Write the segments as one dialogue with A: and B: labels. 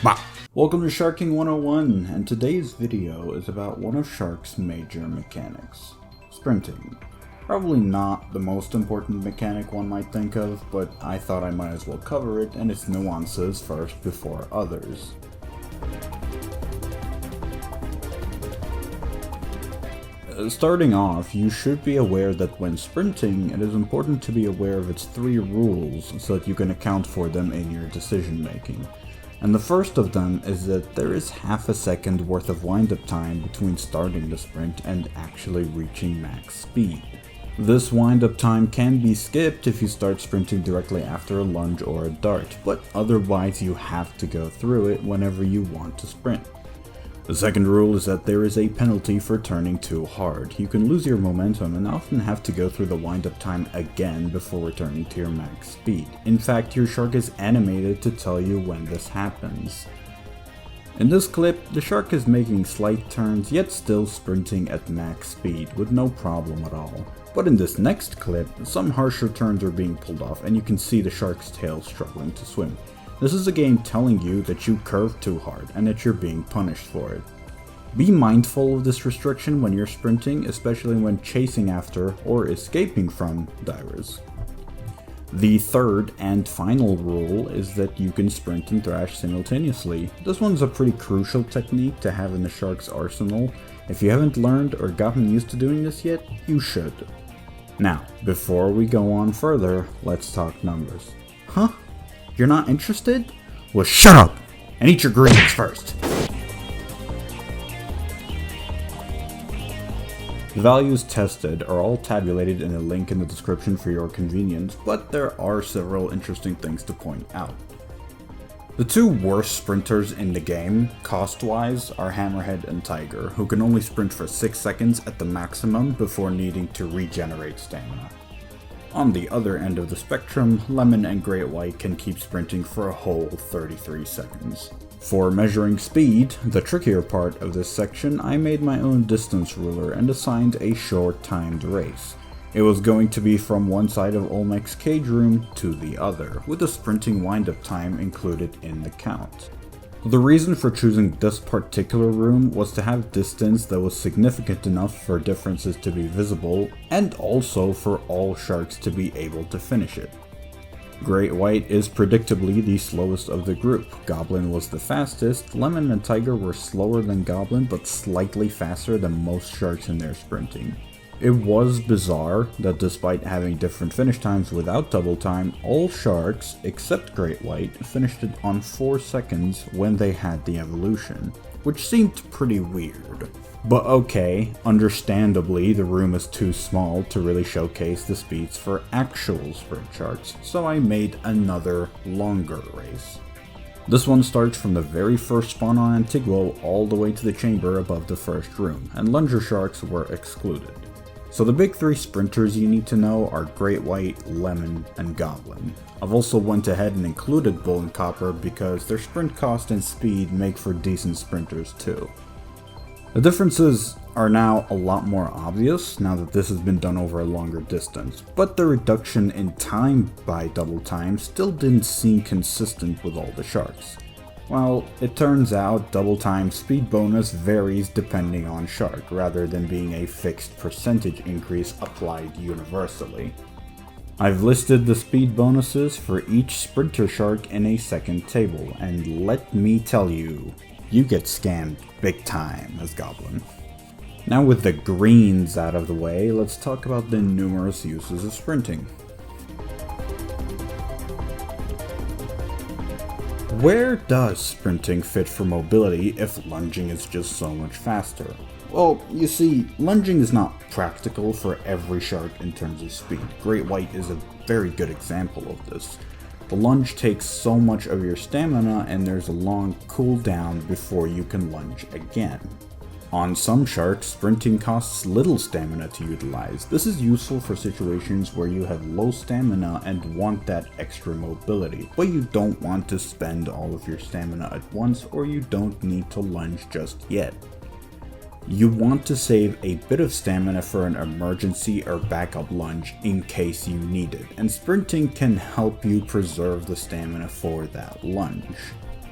A: Bah. Welcome to Shark King 101, and today's video is about one of Shark's major mechanics, sprinting. Probably not the most important mechanic one might think of, but I thought I might as well cover it and its nuances first before others. Starting off, you should be aware that when sprinting, it is important to be aware of its 3 rules so that you can account for them in your decision making. And the first of them is that there is half a second worth of wind-up time between starting the sprint and actually reaching max speed. This wind-up time can be skipped if you start sprinting directly after a lunge or a dart, but otherwise you have to go through it whenever you want to sprint. The second rule is that there is a penalty for turning too hard. You can lose your momentum and often have to go through the wind-up time again before returning to your max speed. In fact, your shark is animated to tell you when this happens. In this clip, the shark is making slight turns yet still sprinting at max speed with no problem at all. But in this next clip, some harsher turns are being pulled off and you can see the shark's tail struggling to swim. This is a game telling you that you curved too hard and that you're being punished for it. Be mindful of this restriction when you're sprinting, especially when chasing after or escaping from divers. The third and final rule is that you can sprint and thrash simultaneously. This one's a pretty crucial technique to have in the shark's arsenal. If you haven't learned or gotten used to doing this yet, you should. Now, before we go on further, let's talk numbers. Huh? You're not interested? Well, shut up and eat your greens first. The values tested are all tabulated in a link in the description for your convenience, but there are several interesting things to point out. The 2 worst sprinters in the game, cost-wise, are Hammerhead and Tiger, who can only sprint for 6 seconds at the maximum before needing to regenerate stamina. On the other end of the spectrum, Lemon and Great White can keep sprinting for a whole 33 seconds. For measuring speed, the trickier part of this section, I made my own distance ruler and assigned a short timed race. It was going to be from one side of Olmec's cage room to the other, with the sprinting wind-up time included in the count. The reason for choosing this particular room was to have distance that was significant enough for differences to be visible, and also for all sharks to be able to finish it. Great White is predictably the slowest of the group. Goblin was the fastest. Lemon and Tiger were slower than Goblin, but slightly faster than most sharks in their sprinting. It was bizarre that despite having different finish times without double time, all sharks, except Great White, finished it on 4 seconds when they had the evolution, which seemed pretty weird. But okay, understandably the room is too small to really showcase the speeds for actual sprint sharks, so I made another longer race. This one starts from the very first spawn on Antigua all the way to the chamber above the first room, and lunger sharks were excluded. So the big 3 sprinters you need to know are Great White, Lemon, and Goblin. I've also went ahead and included Bull and Copper because their sprint cost and speed make for decent sprinters too. The differences are now a lot more obvious now that this has been done over a longer distance, but the reduction in time by double time still didn't seem consistent with all the sharks. Well, it turns out double time speed bonus varies depending on shark, rather than being a fixed percentage increase applied universally. I've listed the speed bonuses for each sprinter shark in a second table, and let me tell you, you get scammed big time as Goblin. Now with the greens out of the way, let's talk about the numerous uses of sprinting. Where does sprinting fit for mobility if lunging is just so much faster? Well, you see, lunging is not practical for every shark in terms of speed. Great White is a very good example of this. The lunge takes so much of your stamina and there's a long cooldown before you can lunge again. On some sharks, sprinting costs little stamina to utilize. This is useful for situations where you have low stamina and want that extra mobility, but you don't want to spend all of your stamina at once, or you don't need to lunge just yet. You want to save a bit of stamina for an emergency or backup lunge in case you need it, and sprinting can help you preserve the stamina for that lunge.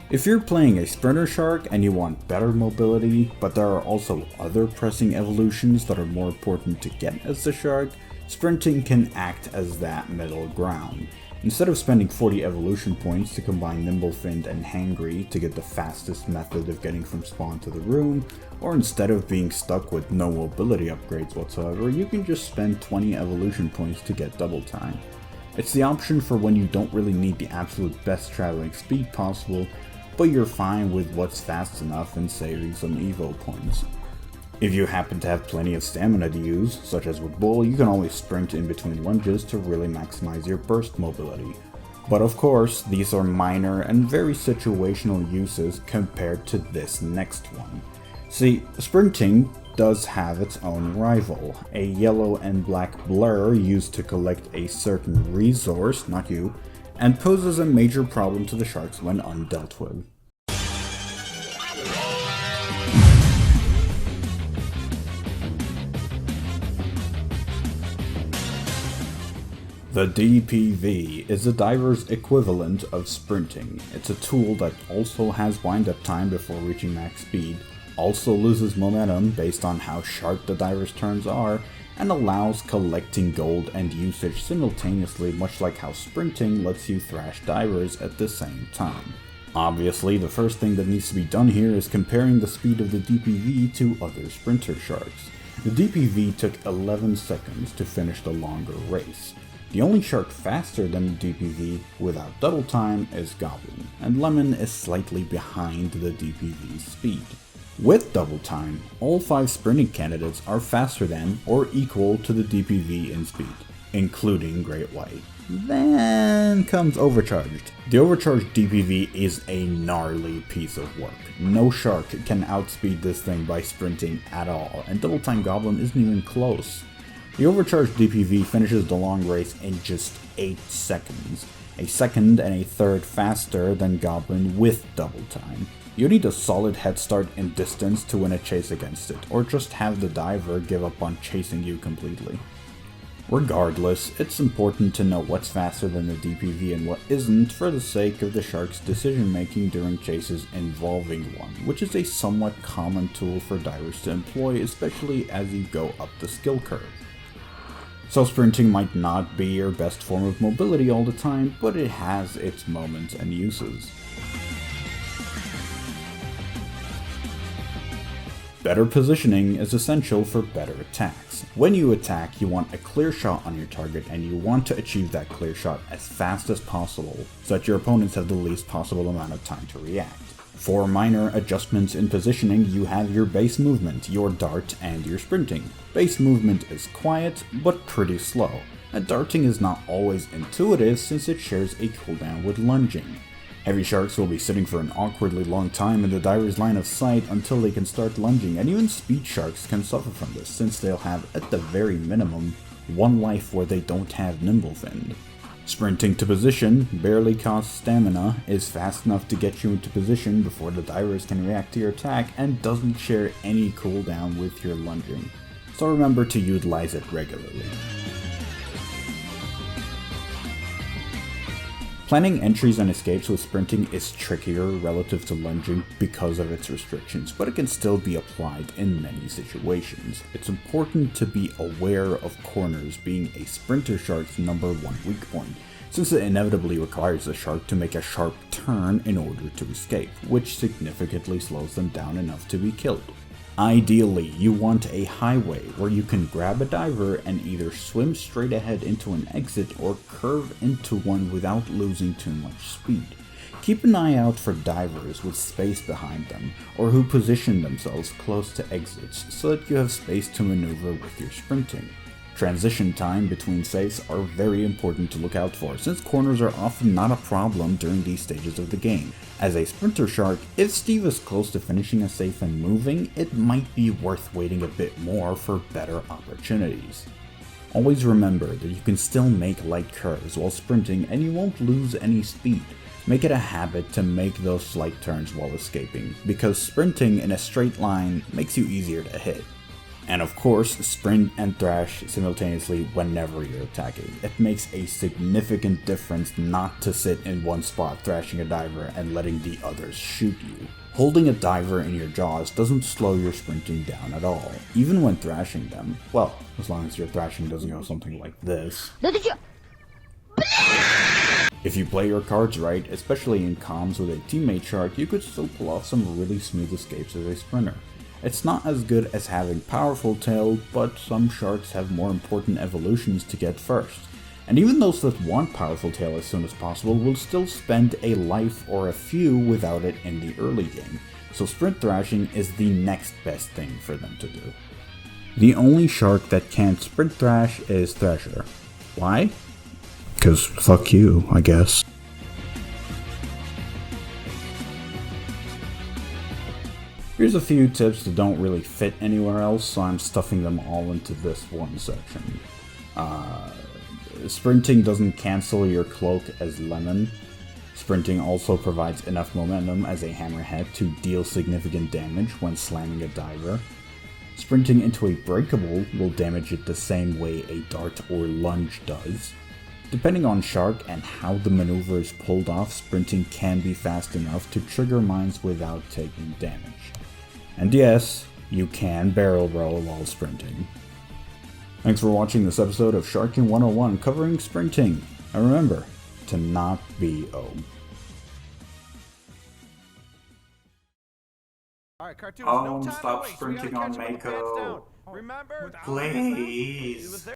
A: If you're playing a sprinter shark and you want better mobility, but there are also other pressing evolutions that are more important to get as the shark, sprinting can act as that middle ground. Instead of spending 40 evolution points to combine Nimblefinned and Hangry to get the fastest method of getting from spawn to the room, or instead of being stuck with no mobility upgrades whatsoever, you can just spend 20 evolution points to get double time. It's the option for when you don't really need the absolute best traveling speed possible, but you're fine with what's fast enough and saving some evo points. If you happen to have plenty of stamina to use, such as with Bull, you can always sprint in between lunges to really maximize your burst mobility. But of course, these are minor and very situational uses compared to this next one. See, sprinting does have its own rival, a yellow and black blur used to collect a certain resource, not you, and poses a major problem to the sharks when undealt with. The DPV is the diver's equivalent of sprinting. It's a tool that also has wind-up time before reaching max speed, also loses momentum based on how sharp the diver's turns are, and allows collecting gold and usage simultaneously, much like how sprinting lets you thrash divers at the same time. Obviously, the first thing that needs to be done here is comparing the speed of the DPV to other sprinter sharks. The DPV took 11 seconds to finish the longer race. The only shark faster than the DPV without double time is Goblin, and Lemon is slightly behind the DPV's speed. With double time, all 5 sprinting candidates are faster than or equal to the DPV in speed, including Great White. Then comes Overcharged. The Overcharged DPV is a gnarly piece of work. No shark can outspeed this thing by sprinting at all, and Double Time Goblin isn't even close. The Overcharged DPV finishes the long race in just 8 seconds, a second and a third faster than Goblin with double time. You need a solid head start in distance to win a chase against it, or just have the diver give up on chasing you completely. Regardless, it's important to know what's faster than the DPV and what isn't for the sake of the shark's decision making during chases involving one, which is a somewhat common tool for divers to employ, especially as you go up the skill curve. So sprinting might not be your best form of mobility all the time, but it has its moments and uses. Better positioning is essential for better attacks. When you attack, you want a clear shot on your target, and you want to achieve that clear shot as fast as possible, so that your opponents have the least possible amount of time to react. For minor adjustments in positioning, you have your base movement, your dart, and your sprinting. Base movement is quiet, but pretty slow, and darting is not always intuitive since it shares a cooldown with lunging. Heavy sharks will be sitting for an awkwardly long time in the diver's line of sight until they can start lunging, and even speed sharks can suffer from this since they'll have, at the very minimum, 1 life where they don't have Nimblefinned. Sprinting to position barely costs stamina, is fast enough to get you into position before the divers can react to your attack, and doesn't share any cooldown with your lunging, so remember to utilize it regularly. Planning entries and escapes with sprinting is trickier relative to lunging because of its restrictions, but it can still be applied in many situations. It's important to be aware of corners being a sprinter shark's #1 weak point, since it inevitably requires the shark to make a sharp turn in order to escape, which significantly slows them down enough to be killed. Ideally, you want a highway where you can grab a diver and either swim straight ahead into an exit or curve into one without losing too much speed. Keep an eye out for divers with space behind them, or who position themselves close to exits so that you have space to maneuver with your sprinting. Transition time between safes are very important to look out for, since corners are often not a problem during these stages of the game. As a sprinter shark, if Steve is close to finishing a safe and moving, it might be worth waiting a bit more for better opportunities. Always remember that you can still make light curves while sprinting and you won't lose any speed. Make it a habit to make those slight turns while escaping, because sprinting in a straight line makes you easier to hit. And of course, sprint and thrash simultaneously whenever you're attacking. It makes a significant difference not to sit in one spot thrashing a diver and letting the others shoot you. Holding a diver in your jaws doesn't slow your sprinting down at all, even when thrashing them. Well, as long as your thrashing doesn't go something like this. If you play your cards right, especially in comms with a teammate shark, you could still pull off some really smooth escapes as a sprinter. It's not as good as having powerful tail, but some sharks have more important evolutions to get first. And even those that want powerful tail as soon as possible will still spend a life or a few without it in the early game, so sprint thrashing is the next best thing for them to do. The only shark that can't sprint thrash is Thrasher. Why? 'Cause fuck you, I guess. Here's a few tips that don't really fit anywhere else, so I'm stuffing them all into this one section. Sprinting doesn't cancel your cloak as Lemon. Sprinting also provides enough momentum as a hammerhead to deal significant damage when slamming a diver. Sprinting into a breakable will damage it the same way a dart or lunge does. Depending on shark and how the maneuver is pulled off, sprinting can be fast enough to trigger mines without taking damage. And yes, you can barrel roll while sprinting. Thanks for watching this episode of Sharking 101 covering sprinting. And remember to not be O.
B: Alright, cartoons, no time to waste.
A: Stop sprinting on Mako.
B: Remember?
A: Please.